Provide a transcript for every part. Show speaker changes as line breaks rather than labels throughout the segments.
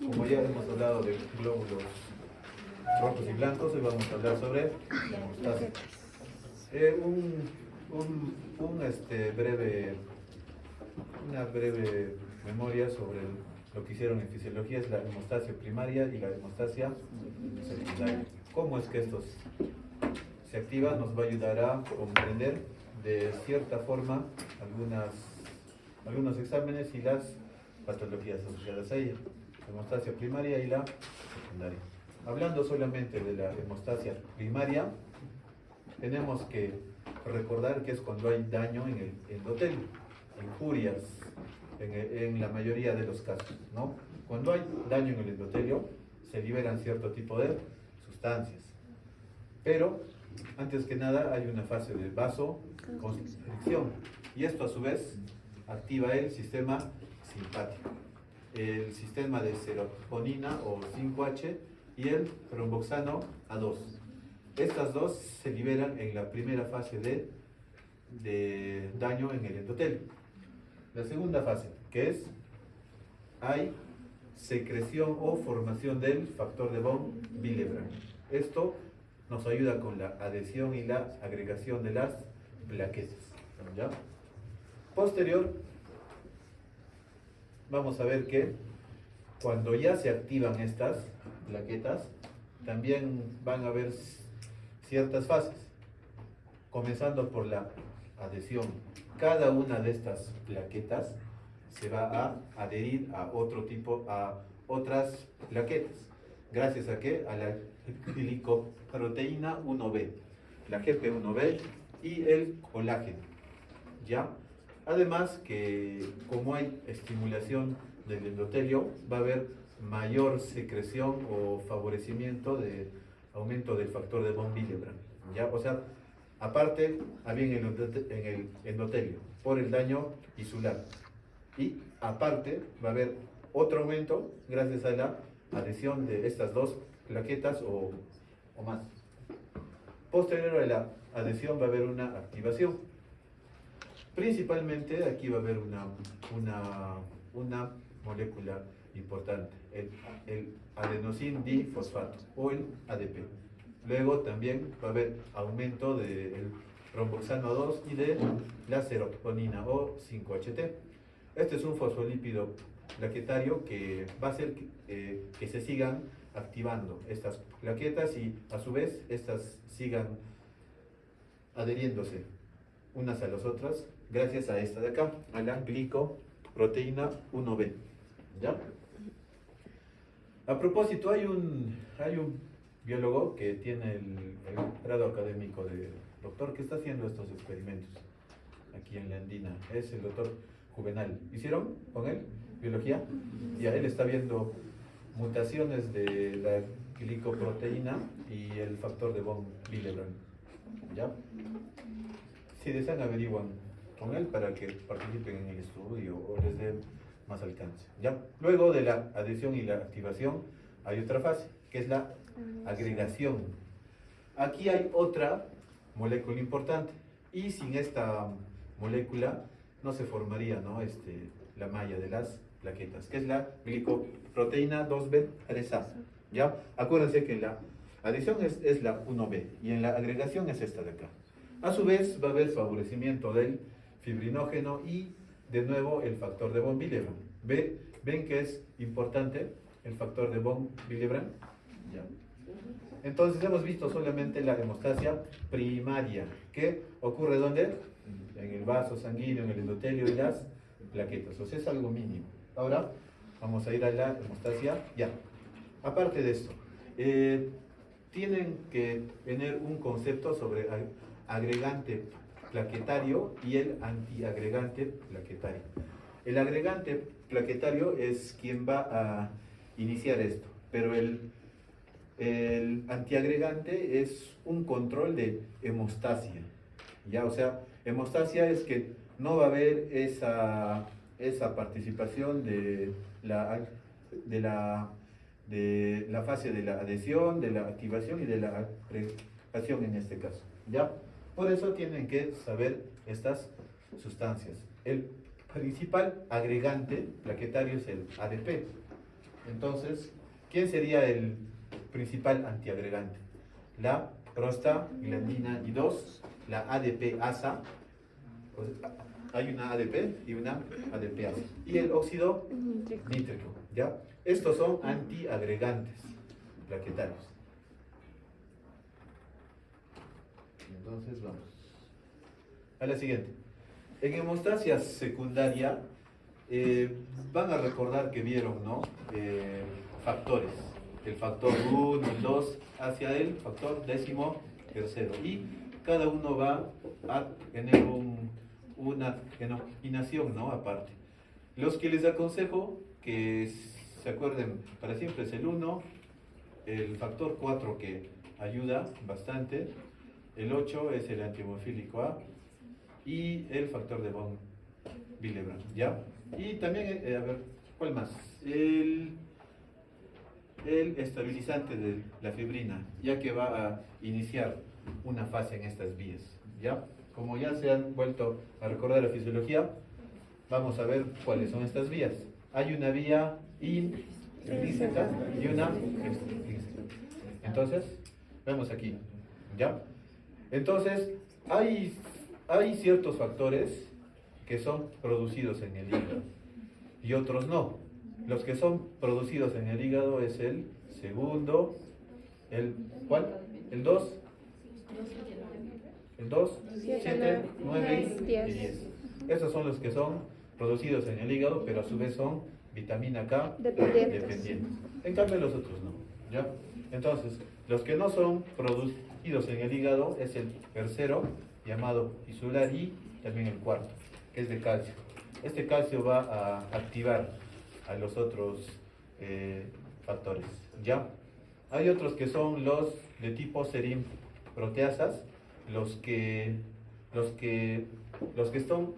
Como ya hemos hablado de glóbulos rojos y blancos, hoy vamos a hablar sobre la hemostasia. Una breve memoria sobre lo que hicieron en fisiología es la hemostasia primaria y la hemostasia secundaria. ¿Cómo es que estos se activan? Nos va a ayudar a comprender de cierta forma algunos exámenes y las patologías asociadas a ella. Hemostasia primaria y la secundaria. Hablando solamente de la hemostasia primaria, tenemos que recordar que es cuando hay daño en el endotelio, injurias, en la mayoría de los casos, ¿no? Cuando hay daño en el endotelio, se liberan cierto tipo de sustancias. Pero, antes que nada, hay una fase de vasoconstricción. Y esto, a su vez, activa el sistema simpático, el sistema de serotonina o 5H y el romboxano A2. Estas dos se liberan en la primera fase de daño en el endotelio. La segunda fase, que es, hay secreción o formación del factor de von Willebrand. Esto nos ayuda con la adhesión y la agregación de las plaquetas. ¿Ya? Posterior, vamos a ver que cuando ya se activan estas plaquetas, también van a haber ciertas fases, comenzando por la adhesión. Cada una de estas plaquetas se va a adherir a otras plaquetas. ¿Gracias a qué? A la glicoproteína 1B, la GP1B y el colágeno. ¿Ya? Además que como hay estimulación del endotelio, va a haber mayor secreción o favorecimiento de aumento del factor de von Willebrand. ¿Ya? O sea, aparte, había en el endotelio por el daño tisular. Y aparte, va a haber otro aumento gracias a la adhesión de estas dos plaquetas o más. Posterior a la adhesión va a haber una activación. Principalmente aquí va a haber una molécula importante, el adenosín difosfato o el ADP. Luego también va a haber aumento del romboxano 2 y de la serotonina o 5-HT. Este es un fosfolípido plaquetario que va a hacer que se sigan activando estas plaquetas y a su vez estas sigan adheriéndose unas a las otras gracias a esta de acá, a la glicoproteína 1B. ¿Ya? A propósito, hay un biólogo que tiene el grado académico de doctor que está haciendo estos experimentos aquí en la Andina. Es el doctor Juvenal. ¿Hicieron con él biología? Ya él está viendo mutaciones de la glicoproteína y el factor de von Willebrand. ¿Ya? Si desean, averiguan con él para que participen en el estudio o les dé más alcance. ¿Ya? Luego de la adhesión y la activación hay otra fase, que es la agregación. Aquí hay otra molécula importante y sin esta molécula no se formaría, ¿no? La malla de las plaquetas, que es la glicoproteína 2B3A. ¿Ya? Acuérdense que la adhesión es la 1B y en la agregación es esta de acá. A su vez va a haber favorecimiento del fibrinógeno y de nuevo el factor de von Willebrand. ¿Ven que es importante el factor de von Willebrand? ¿Ya? Entonces hemos visto solamente la hemostasia primaria, que ocurre ¿dónde? En el vaso sanguíneo, en el endotelio y las plaquetas, o sea, es algo mínimo. Ahora vamos a ir a la hemostasia, ya. Aparte de esto, tienen que tener un concepto sobre agregante plaquetario y el antiagregante plaquetario. El agregante plaquetario es quien va a iniciar esto, pero el antiagregante es un control de hemostasia. ¿Ya? O sea, hemostasia es que no va a haber esa participación de la fase de la adhesión, de la activación y de la agregación en este caso. ¿Ya? Por eso tienen que saber estas sustancias. El principal agregante plaquetario es el ADP. Entonces, ¿quién sería el principal antiagregante? La prostaglandina y 2, la ADP-ASA. Pues, hay una ADP y una ADP-ASA. Y el óxido nítrico, ¿ya? Estos son antiagregantes plaquetarios. Entonces, vamos a la siguiente. En hemostasia secundaria, van a recordar que vieron, ¿no? Factores. El factor 1, el 2, hacia el factor 13. Y cada uno va a tener una denominación, ¿no? Aparte. Los que les aconsejo que se acuerden para siempre es el 1, el factor 4 que ayuda bastante, el 8 es el antihemofílico A y el factor de von Willebrand, ¿ya? Y también, a ver, ¿cuál más? El estabilizante de la fibrina, ya que va a iniciar una fase en estas vías, ¿ya? Como ya se han vuelto a recordar la fisiología, vamos a ver cuáles son estas vías. Hay una vía intrínseca y una extrínseca. Entonces, vemos aquí, ¿ya? Entonces, hay ciertos factores que son producidos en el hígado y otros no. Los que son producidos en el hígado es el segundo, ¿cuál? El 2, el 2, 7, 9 y 10. Esos son los que son producidos en el hígado, pero a su vez son vitamina K dependientes. En cambio los otros no, ¿ya? Entonces, los que no son producidos en el hígado es el tercero, llamado tisular, y también el cuarto, que es de calcio. Este calcio va a activar a los otros factores, ¿ya? Hay otros que son los de tipo serin proteasas, los que están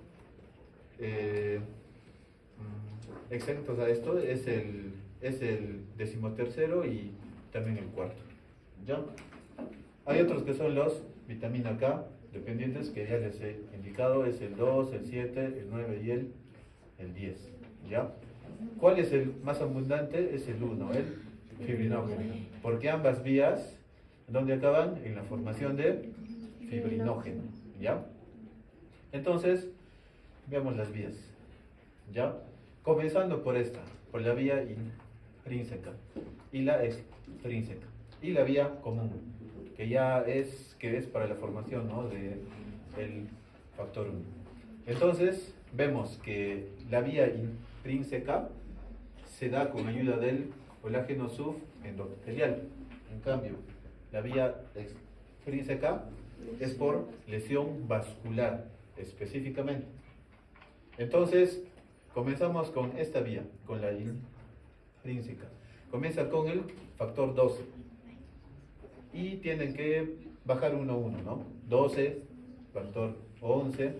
exentos a esto es el 13º y también el cuarto, ¿ya? Hay otros que son los vitamina K dependientes, que ya les he indicado, es el 2, el 7, el 9 y el 10, ¿ya? ¿Cuál es el más abundante? Es el 1, el fibrinógeno, porque ambas vías, ¿dónde acaban? En la formación de fibrinógeno, ¿ya? Entonces, veamos las vías, ¿ya? Comenzando por esta, por la vía intrínseca y la extrínseca, y la vía común, que es para la formación, ¿no? del factor 1. Entonces, vemos que la vía intrínseca se da con ayuda del colágeno subendotelial. En cambio, la vía extrínseca es por lesión vascular, específicamente. Entonces, comenzamos con esta vía, con la intrínseca. Comienza con el factor 12. Y tienen que bajar 1 a 1, ¿no? 12, factor 11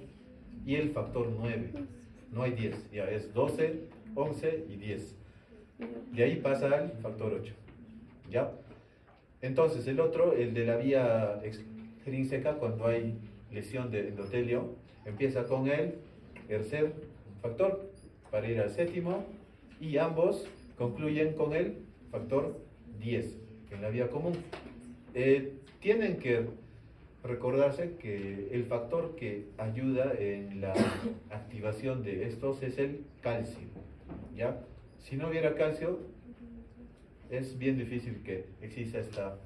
y el factor 9. No hay 10, ya es 12, 11 y 10. De ahí pasa al factor 8, ¿ya? Entonces el otro, el de la vía extrínseca, cuando hay lesión de endotelio, empieza con el tercer factor para ir al séptimo, y ambos concluyen con el factor 10, que es la vía común. Tienen que recordarse que el factor que ayuda en la activación de estos es el calcio, ¿ya? Si no hubiera calcio, es bien difícil que exista esta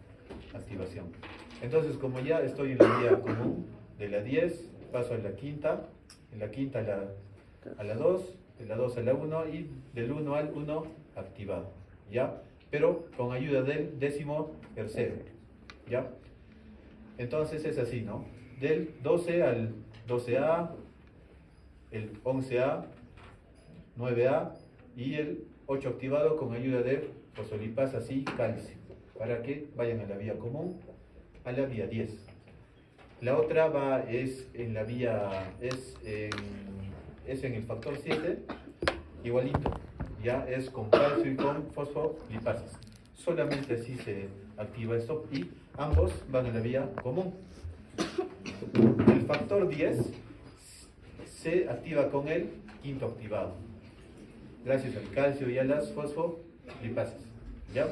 activación. Entonces, como ya estoy en la vía común de la 10, paso a la quinta, en la quinta a la 2, de la 2 a la 1 y del 1 al 1 activado, ¿ya? Pero con ayuda del 13º, ¿ya? Entonces es así, ¿no? Del 12 al 12A, el 11A, 9A y el 8 activado con ayuda de fosfolipasas y calcio, para que vayan a la vía común, a la vía 10. La otra es en el factor 7, igualito, ya es con calcio y con fosfolipasas. Solamente así se activa esto y ambos van a la vía común. El factor 10 se activa con el quinto activado, gracias al calcio y a las fosfolipasas. lipases, ¿ya?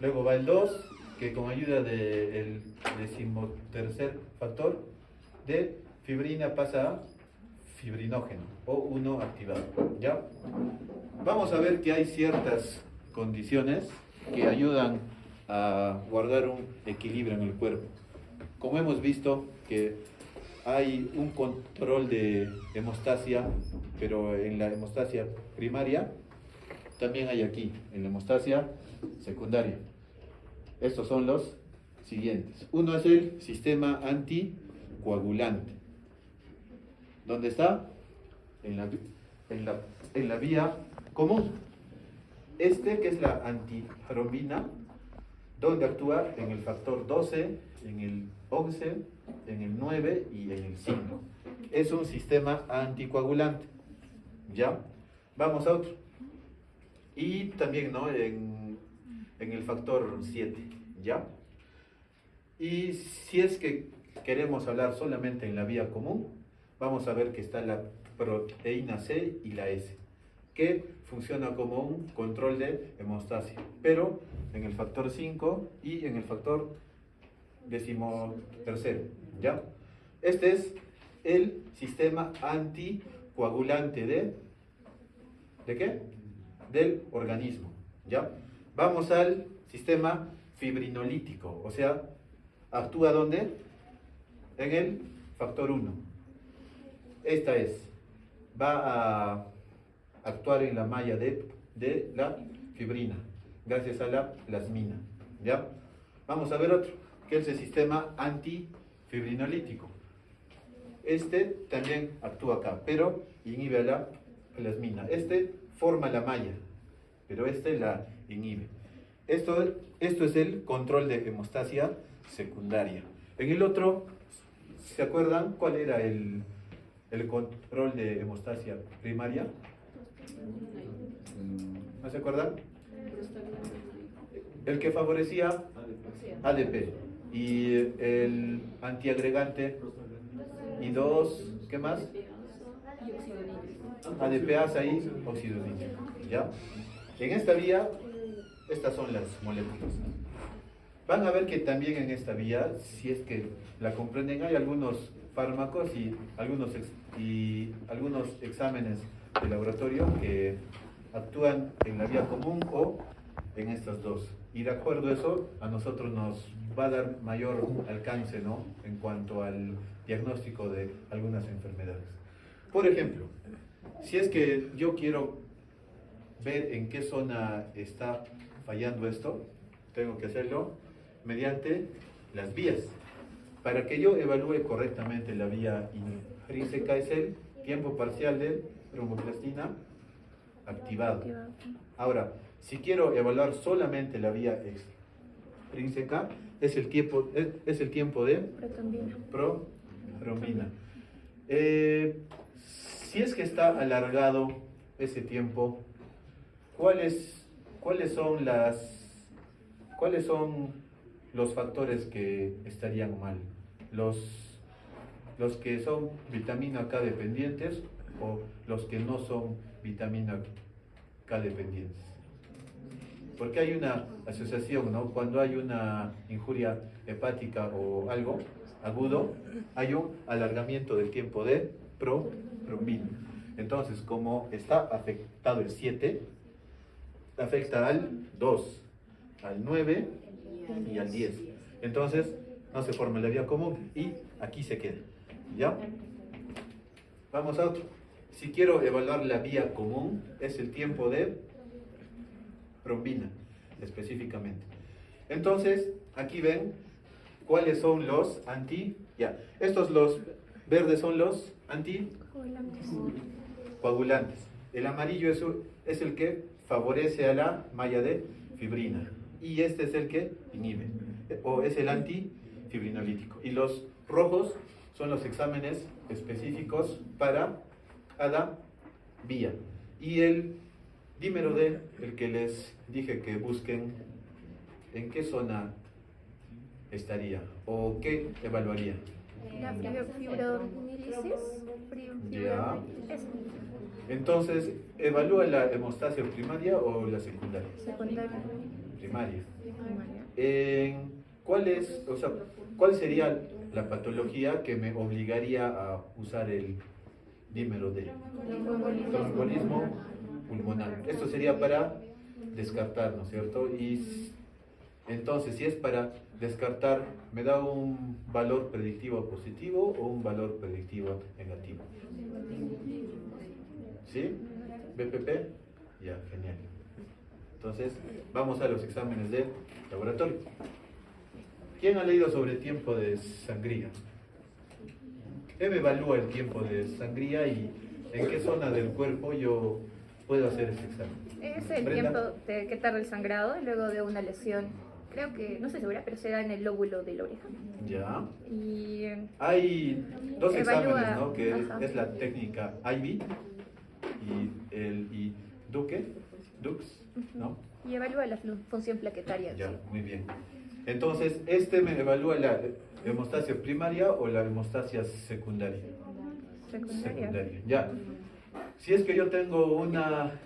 Luego va el 2, que con ayuda del decimotercer factor de fibrina pasa a fibrinógeno o 1 activado, ¿ya? Vamos a ver que hay ciertas condiciones que ayudan a guardar un equilibrio en el cuerpo. Como hemos visto que hay un control de hemostasia, pero en la hemostasia primaria, también hay aquí, en la hemostasia secundaria. Estos son los siguientes. Uno es el sistema anticoagulante. ¿Dónde está? En la vía común. Que es la antithrombina, donde actúa en el factor 12, en el 11, en el 9 y en el 5. Es un sistema anticoagulante. ¿Ya? Vamos a otro. Y también, ¿no?, en el factor 7. ¿Ya? Y si es que queremos hablar solamente en la vía común, vamos a ver que está la proteína C y la S, que funciona como un control de hemostasia, pero en el factor 5 y en el factor decimotercero, ¿ya? Este es el sistema anticoagulante ¿de qué? Del organismo, ¿ya? Vamos al sistema fibrinolítico, o sea, ¿actúa dónde? En el factor 1. Esta va a actuar en la malla de la fibrina, gracias a la plasmina, ¿ya? Vamos a ver otro, que es el sistema antifibrinolítico. Este también actúa acá, pero inhibe a la plasmina. Este forma la malla, pero este la inhibe. Esto es el control de hemostasia secundaria. En el otro, ¿se acuerdan cuál era el control de hemostasia primaria? ¿No se acuerdan? El que favorecía ADP y el antiagregante y dos, ¿qué más? ADPasa y óxido nítrico, ¿ya? En esta vía, estas son las moléculas. Van a ver que también en esta vía, si es que la comprenden, hay algunos fármacos y algunos exámenes de laboratorio que actúan en la vía común o en estas dos. Y de acuerdo a eso, a nosotros nos va a dar mayor alcance, ¿no?, en cuanto al diagnóstico de algunas enfermedades. Por ejemplo, si es que yo quiero ver en qué zona está fallando esto, tengo que hacerlo mediante las vías. Para que yo evalúe correctamente la vía intrínseca es el tiempo parcial de tromboplastina activado. Ahora, si quiero evaluar solamente la vía extrínseca, es el tiempo de protrombina. Si es que está alargado ese tiempo, ¿cuáles son los factores que estarían mal? Los que son vitamina K dependientes o los que no son vitamina K dependientes. Porque hay una asociación, ¿no? Cuando hay una injuria hepática o algo agudo, hay un alargamiento del tiempo de protrombina. Entonces, como está afectado el 7, afecta al 2, al 9 y al 10. Entonces, no se forma la vía común y aquí se queda, ¿ya? Vamos a otro. Si quiero evaluar la vía común, es el tiempo de trombina, específicamente. Entonces, aquí ven cuáles son los estos, los verdes son los anticoagulantes. El amarillo es el que favorece a la malla de fibrina. Y este es el que inhibe, o es el antifibrinolítico. Y los rojos son los exámenes específicos para cada vía. Y el dímero D, el que les dije que busquen, ¿en qué zona estaría? ¿O qué evaluaría?
La fibromílisis.
Ya. Entonces, ¿evalúa la hemostasia primaria o la secundaria?
Secundaria.
Primaria.
Primaria.
¿Cuál sería la patología que me obligaría a usar el dímero D? Tromboembolismo pulmonar. Esto sería para descartar, ¿no es cierto? Y entonces, si es para descartar, ¿me da un valor predictivo positivo o un valor predictivo negativo? ¿Sí? ¿BPP? Ya, genial. Entonces, vamos a los exámenes de laboratorio. ¿Quién ha leído sobre tiempo de sangría? ¿Qué me evalúa el tiempo de sangría y en qué zona del cuerpo yo puedo hacer ese examen?
Es el
Brenda.
tiempo que tarda el sangrado luego de una lesión. Creo que, no estoy segura, pero se da en el lóbulo de la oreja.
Ya.
Y
Hay dos
Evalúa,
exámenes, ¿no? Que
ajá.
es la técnica IB y Dux, ¿no?
y evalúa la función plaquetaria.
Ya,
Sí.
muy bien. Entonces, ¿este me evalúa la hemostasia primaria o la hemostasia secundaria?
Secundaria.
Ya. Si es que yo tengo una...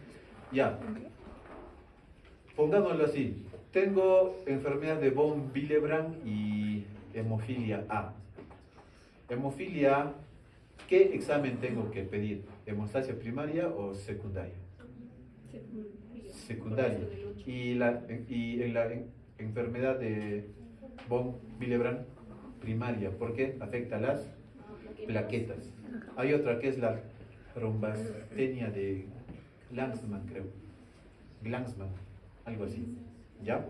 Ya. Pongámoslo así. Tengo enfermedad de von Willebrand y hemofilia A. Hemofilia A, ¿qué examen tengo que pedir? ¿Hemostasia primaria o secundaria? Secundaria. Y en la enfermedad de von Willebrand, primaria, porque afecta a las plaquetas. Hay otra que es la trombastenia de Glanzmann, creo. Glanzmann, algo así. ¿Ya?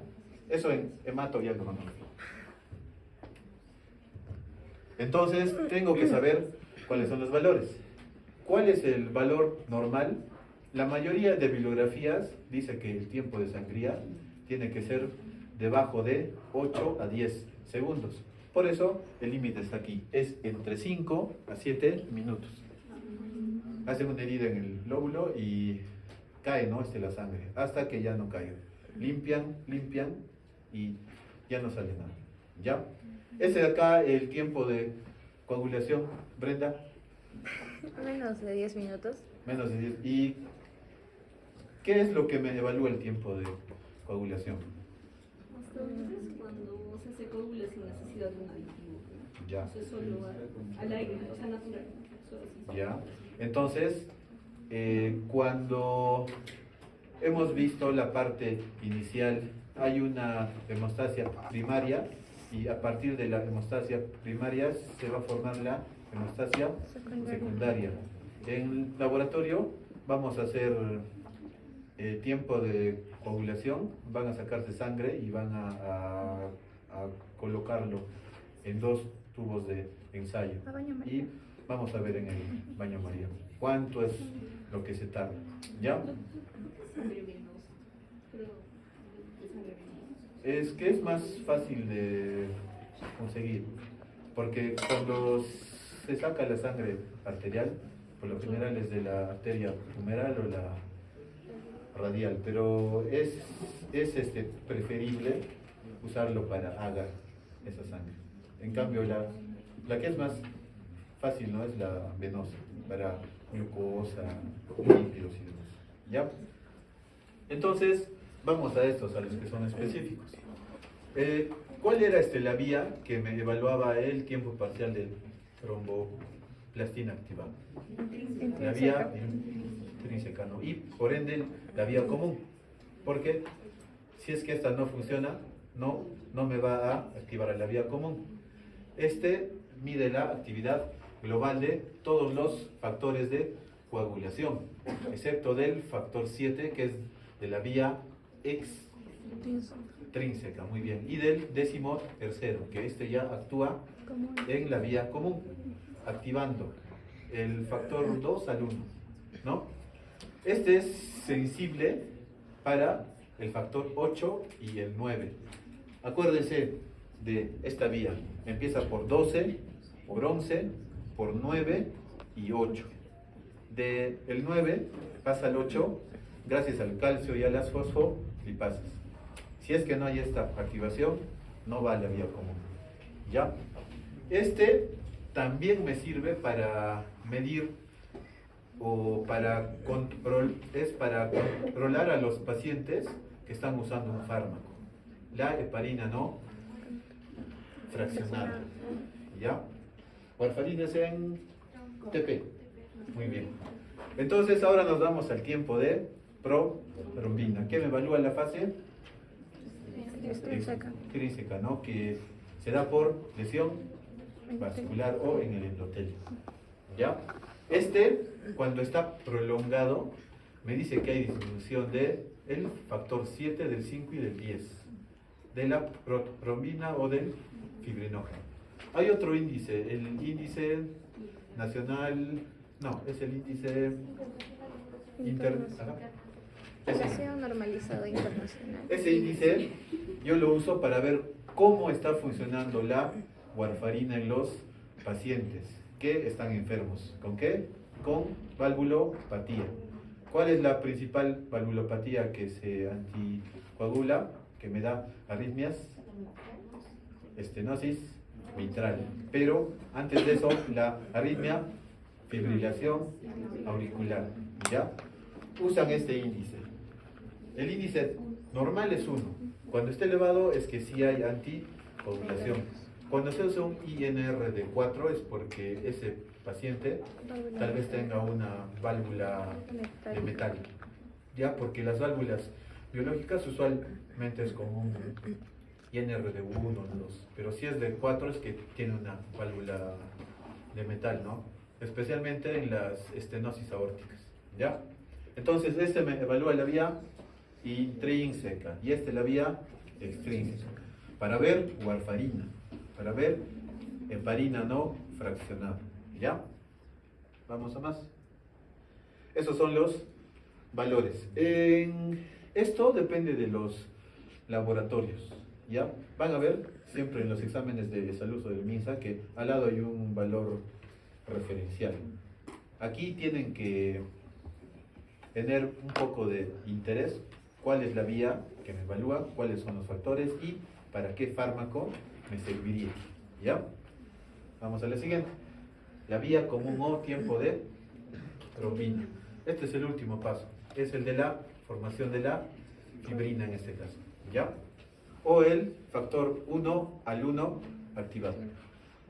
Eso en hemato ya lo conozco. Entonces, tengo que saber cuáles son los valores. ¿Cuál es el valor normal? La mayoría de bibliografías dice que el tiempo de sangría tiene que ser debajo de 8 a 10 segundos. Por eso, el límite está aquí. Es entre 5 a 7 minutos. Hacen una herida en el lóbulo y cae, ¿no? La sangre, hasta que ya no caiga. Limpian y ya no sale nada. ¿Ya? Ese de acá, el tiempo de coagulación, Brenda,
Menos de 10 minutos.
menos de 10. ¿Y qué es lo que me evalúa el tiempo de coagulación?
Hasta ahorita es cuando se coagula sin necesidad de un aditivo.
Ya.
Eso es solo al aire, o sea, natural. Solo así.
¿Ya? Entonces, cuando hemos visto la parte inicial, hay una hemostasia primaria y a partir de la hemostasia primaria se va a formar la hemostasia secundaria. En laboratorio vamos a hacer tiempo de coagulación, van a sacarse sangre y van a colocarlo en 2 tubos de ensayo.
A baño María.
Y vamos a ver en el baño María cuánto es lo que se tarda. ¿Ya?
Sangre venosa. Pero de sangre venosa.
Es que es más fácil de conseguir, porque cuando se saca la sangre arterial, por lo general es de la arteria humeral o la radial, pero es preferible usarlo para agar esa sangre. En cambio, la que es más fácil, ¿no? Es la venosa, para glucosa, lípidos y demás. ¿Ya? Entonces, vamos a estos, a los que son específicos. ¿Cuál era la vía que me evaluaba el tiempo parcial del tromboplastina activada? La vía intrínseca, ¿no? Y por ende, la vía común. Porque si es que esta no funciona, no me va a activar la vía común. Mide la actividad global de todos los factores de coagulación, excepto del factor 7, que es de la vía extrínseca, muy bien, y del 13º, que ya actúa en la vía común, activando el factor 2 al 1, ¿no? Es sensible para el factor 8 y el 9. Acuérdense de esta vía, empieza por 12, por 11, por 9 y 8. El 9 pasa al 8 gracias al calcio y a las fosfolipasas. Si es que no hay esta activación, no va a la vía común. ¿Ya? También me sirve para medir o es para controlar a los pacientes que están usando un fármaco. La heparina no fraccionada. ¿Ya? Warfarina es en TP. Muy bien. Entonces ahora nos vamos al tiempo de protrombina. ¿Qué me evalúa la fase? Extrínseca, ¿no? Que se da por lesión vascular o en el endotelio. ¿Ya? Cuando está prolongado, me dice que hay disminución de el factor 7, del 5 y del 10, de la protrombina o del fibrinógeno. Hay otro índice, el índice nacional, no, es el índice
Población normalizado internacional.
Ese índice yo lo uso para ver cómo está funcionando la warfarina en los pacientes que están enfermos. ¿Con qué? Con valvulopatía. ¿Cuál es la principal valvulopatía que se anticoagula, que me da arritmias? Estenosis mitral. Pero antes de eso, la arritmia, fibrilación auricular. ¿Ya? Usan este índice. El índice normal es 1. Cuando esté elevado es que sí hay anticoagulación. Cuando se usa un INR de 4 es porque ese paciente tal vez tenga una válvula de metal. ¿Ya? Porque las válvulas biológicas usualmente es como un INR de 1 o 2. Pero si es de 4 es que tiene una válvula de metal, ¿no? Especialmente en las estenosis aórticas. ¿Ya? Entonces me evalúa la vía intrínseca y la vía extrínseca. Para ver warfarina, para ver heparina no fraccionada. ¿Ya? Vamos a más. Esos son los valores. Esto depende de los laboratorios. ¿Ya? Van a ver siempre en los exámenes de salud o del MINSA que al lado hay un valor referencial. Aquí tienen que tener un poco de interés, cuál es la vía que me evalúa, cuáles son los factores y para qué fármaco me serviría. ¿Ya? Vamos a la siguiente. La vía común o tiempo de trombina. Este es el último paso. Es el de la formación de la fibrina en este caso. ¿Ya? O el factor 1 al 1 activado.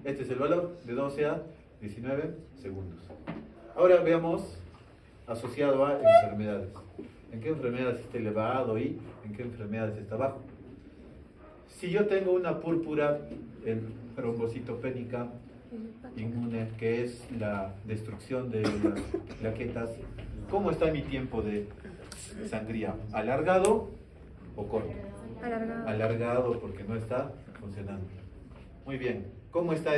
Este es el valor de 12 a 19 segundos. Ahora veamos asociado a enfermedades. ¿En qué enfermedades está elevado y en qué enfermedades está bajo? Si yo tengo una púrpura trombocitopénica inmune, que es la destrucción de las plaquetas, ¿cómo está mi tiempo de sangría? ¿Alargado o corto?
Alargado.
Alargado porque no está funcionando. Muy bien. ¿Cómo está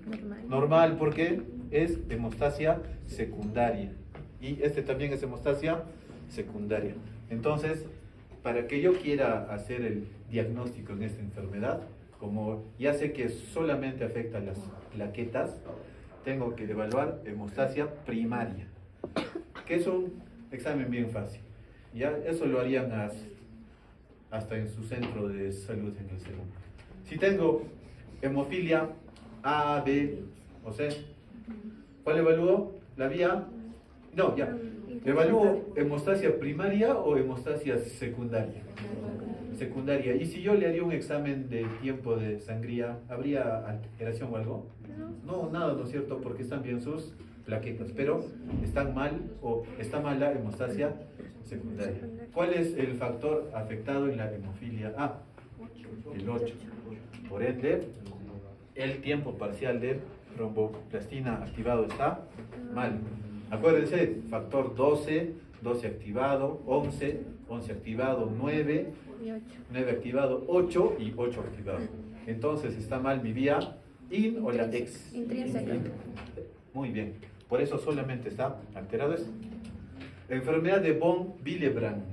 Normal.
Normal porque es hemostasia secundaria. Y también es hemostasia secundaria. Entonces, para que yo quiera hacer el diagnóstico en esta enfermedad, como ya sé que solamente afecta a las plaquetas, tengo que evaluar hemostasia primaria, que es un examen bien fácil. Ya eso lo harían hasta en su centro de salud en el cerebro. Si tengo hemofilia A, B o C, ¿cuál evalúo? La vía. No, ya. ¿Evalúo hemostasia primaria o hemostasia secundaria? Secundaria. ¿Y si yo le haría un examen de tiempo de sangría, habría alteración o algo? No, nada, ¿no es cierto? Porque están bien sus plaquetas, pero están mal o está mal la hemostasia secundaria. ¿Cuál es el factor afectado en la hemofilia A? El 8. Por ende, el tiempo parcial de tromboplastina activado está mal. Acuérdense, factor 12, 12 activado, 11, 11 activado, 9, 9 activado, 8 y 8 activado. Entonces está mal mi vía in o la ex.
Intrínseca.
Muy bien. Por eso solamente está alterado eso. Enfermedad de von Willebrand.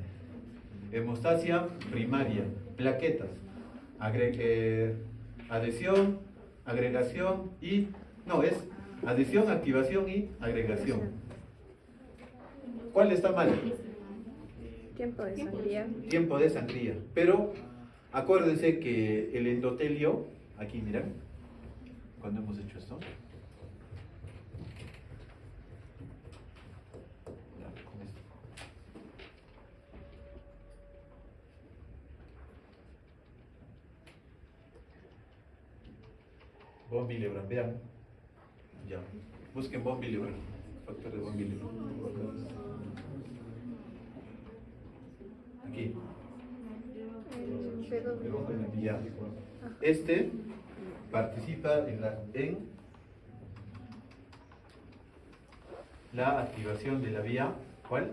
Hemostasia primaria. Plaquetas. Adhesión, agregación y... No, es adhesión, activación y agregación. ¿Cuál está mal?
Tiempo de sangría.
Tiempo de sangría. Pero acuérdense que el endotelio, aquí miren, cuando hemos hecho esto, von Willebrand, vean. Ya. Busquen von Willebrand. Factor de von Willebrand. Aquí. Ya. Este participa en la activación de la vía, ¿cuál?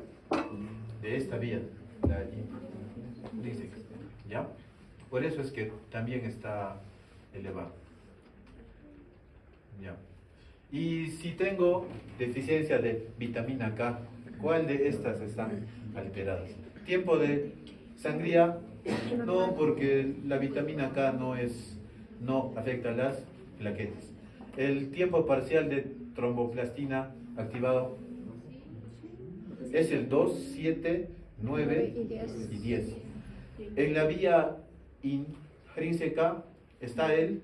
De esta vía, la intrínseca, ¿ya? Por eso es que también está elevado, ¿ya? Y si tengo deficiencia de vitamina K, ¿cuál de estas están alteradas? Tiempo de sangría, no, porque la vitamina K no afecta a las plaquetas. El tiempo parcial de tromboplastina activado es el 2, 7, 9 y 10. En la vía intrínseca está el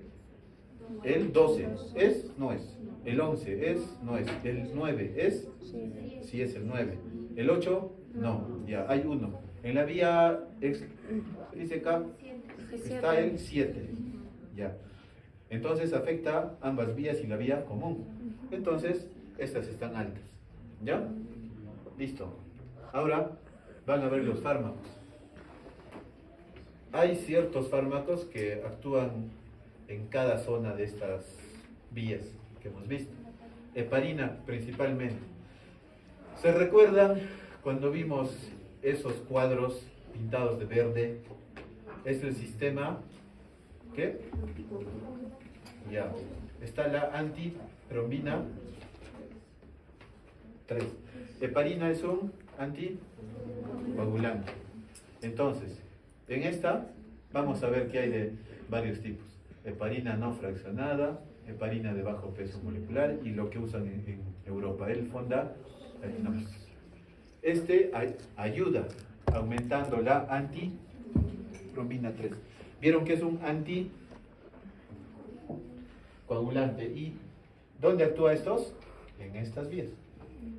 12, ¿es? No es. El 11 es, no es. El 9 es, sí es el 9. El 8, no, ya hay uno. En la vía extrínseca está el 7, ya. Entonces afecta ambas vías y la vía común. Entonces, estas están altas, ¿ya? Listo. Ahora van a ver los fármacos. Hay ciertos fármacos que actúan en cada zona de estas vías que hemos visto. Heparina principalmente. ¿Se recuerdan cuando vimos esos cuadros pintados de verde? Es el sistema, ¿qué? Ya. Está la antitrombina 3. Heparina es un anticoagulante. Entonces, en esta vamos a ver que hay de varios tipos. Heparina no fraccionada, heparina de bajo peso molecular y lo que usan en Europa, el fondaparinol. Este ayuda aumentando la antitrombina 3. ¿Vieron que es un anticoagulante? ¿Y dónde actúa estos? En estas vías.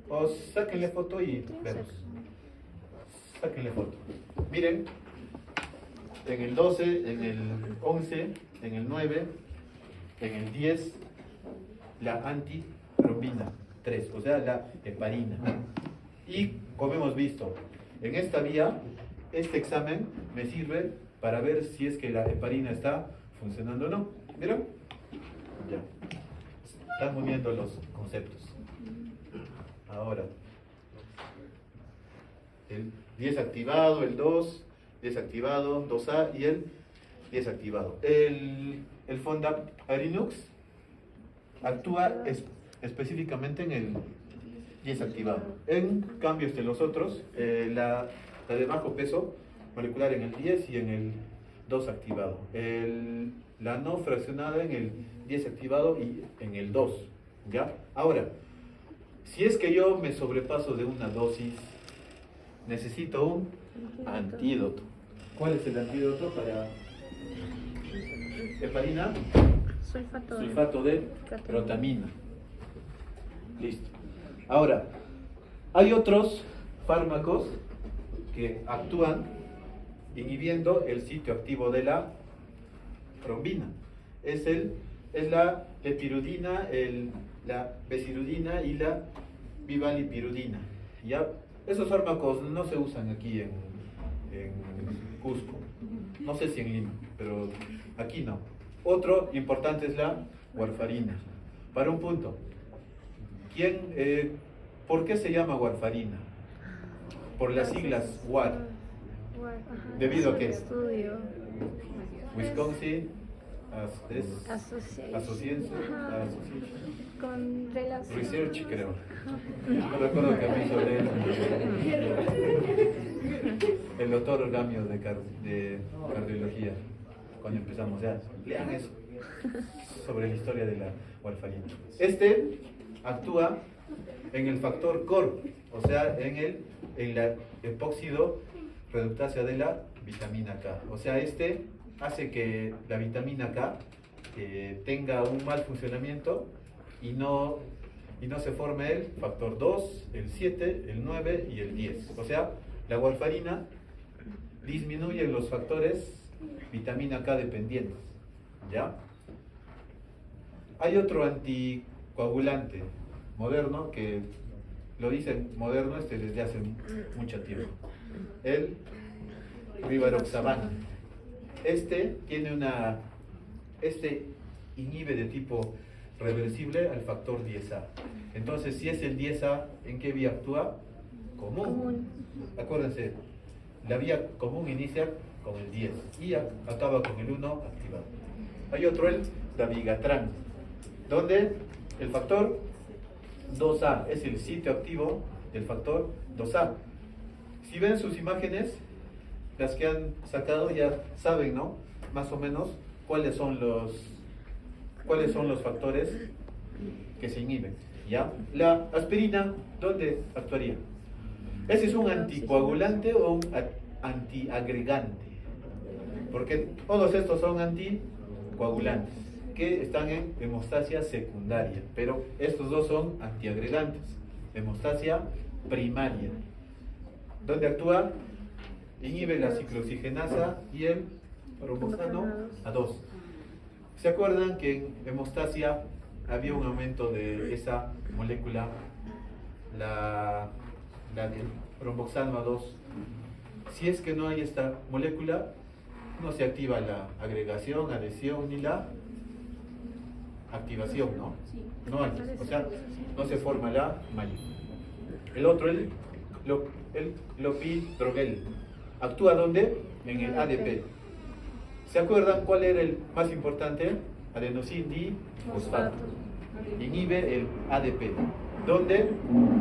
O sáquenle foto y vemos. Sáquenle foto. Miren, en el 12, en el 11, en el 9, en el 10, la antitrombina 3, o sea, la heparina. Y como hemos visto, en esta vía, este examen me sirve para ver si es que la heparina está funcionando o no. ¿Vieron? Ya. Están uniendo los conceptos. Ahora, el 10 activado, el 2 desactivado, 2A y el desactivado. El fondaparinux actúa específicamente en el 10 activado. En cambio de los otros, la de bajo peso molecular en el 10 y en el 2 activado. La no fraccionada en el 10 activado y en el 2. ¿Ya? Ahora, si es que yo me sobrepaso de una dosis, necesito un antídoto. ¿Cuál es el antídoto para heparina? Sulfato de protamina. Listo. Ahora, hay otros fármacos que actúan inhibiendo el sitio activo de la trombina. Es la lepirudina, la besirudina y la vivalipirudina. ¿Ya? Esos fármacos no se usan aquí en Cusco. No sé si en Lima, pero aquí no. Otro importante es la warfarina. Para un punto. ¿Por qué se llama warfarina? Por las siglas WAR. ¿Debido a qué? Wisconsin Association
con relación
Research, creo. No recuerdo que me hizo leer el doctor Gamio de cardiología cuando empezamos. Ya, lean eso sobre la historia de la warfarina. Este actúa en el factor COR, o sea, en la epóxido reductasa de la vitamina K. O sea, este hace que la vitamina K tenga un mal funcionamiento y no se forme el factor 2, el 7, el 9 y el 10. O sea, la warfarina disminuye los factores vitamina K dependientes. ¿Ya? Hay otro anticoagulante moderno que lo dicen moderno desde hace mucho tiempo. El rivaroxaban. Este inhibe de tipo reversible al factor 10A. Entonces, si es el 10A, ¿en qué vía actúa? Común. Acuérdense, la vía común inicia con el 10 y acaba con el 1 activado. Hay otro, el dabigatran, donde el factor 2A es el sitio activo del factor 2A. Si ven sus imágenes, las que han sacado ya saben, ¿no? Más o menos cuáles son los factores que se inhiben. ¿Ya? La aspirina, ¿dónde actuaría? ¿Ese es un anticoagulante o un antiagregante? Porque todos estos son anticoagulantes que están en hemostasia secundaria, pero estos dos son antiagregantes, hemostasia primaria. ¿Dónde actúa? Inhibe la ciclooxigenasa y el romboxano A2. ¿Se acuerdan que en hemostasia había un aumento de esa molécula, la del romboxano A2? Si es que no hay esta molécula, no se activa la agregación, adhesión ni la activación, ¿no? No hay, o sea, no se forma la malla. El otro, el clopidogrel, ¿actúa dónde? En el ADP. ¿Se acuerdan cuál era el más importante? Adenosín difosfato. Inhibe el ADP. ¿Dónde?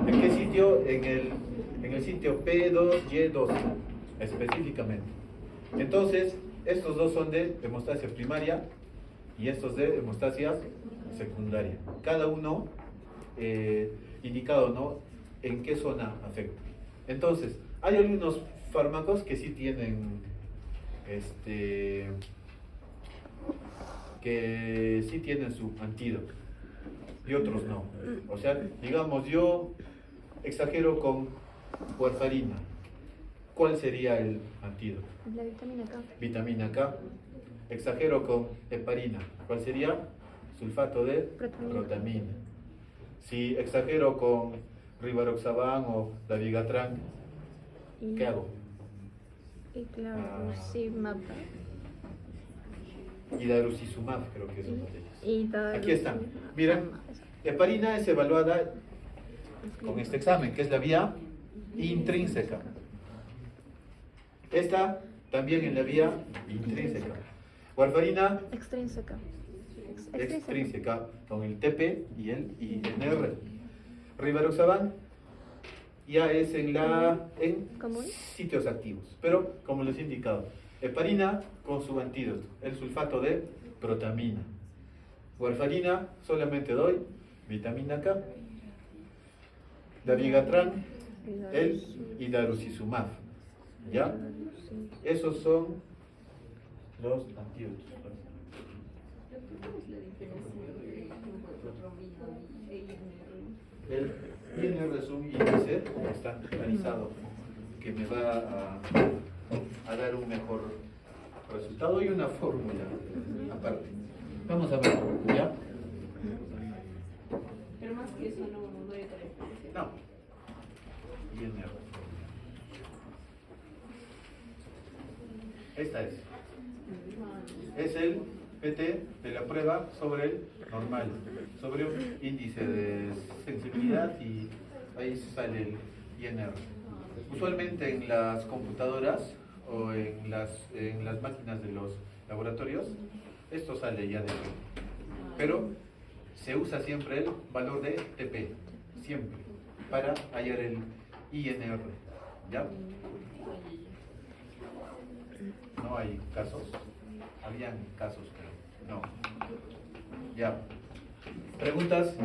¿En qué sitio? En el sitio P2Y2 específicamente. Entonces, estos dos son de hemostasia primaria y estos de hemostasia secundaria. Cada uno indicado, ¿no? En qué zona afecta. Entonces, hay algunos fármacos que sí tienen su antídoto y otros no. O sea, digamos, yo exagero con warfarina. ¿Cuál sería el antídoto?
La vitamina K.
Vitamina K. Exagero con heparina. ¿Cuál sería? Sulfato de protamina. Si exagero con rivaroxaban o dabigatran, ¿qué hago?
Y claro, sí, mapa.
Y darucizumab, creo que es una de ellas. Aquí están. Miren, heparina es evaluada con este examen, que es la vía intrínseca. Esta también en la vía intrínseca. Warfarina
Extrínseca.
extrínseca con el TP y el INR. Rivaroxaban ya es en
¿Común?
sitios activos, pero como les he indicado, heparina con su antídoto, el sulfato de protamina. Warfarina solamente doy vitamina K. Dabigatran, el idarucizumab. ¿Ya? Esos son los antídotos.
¿Cuál es la diferencia entre protamina e INR?
El INR es un índice estandarizado que me va a dar un mejor resultado y una fórmula aparte. Vamos a ver, ¿ya?
Pero más que eso no hay otra diferencia.
No. INR. Esta es. Es el PT de la prueba sobre el normal, sobre un índice de sensibilidad y ahí sale el INR. Usualmente en las computadoras o en las máquinas de los laboratorios, esto sale ya de ahí. Pero se usa siempre el valor de TP, siempre, para hallar el INR. ¿Ya? No hay casos. Habían casos, pero no. Ya. ¿Preguntas?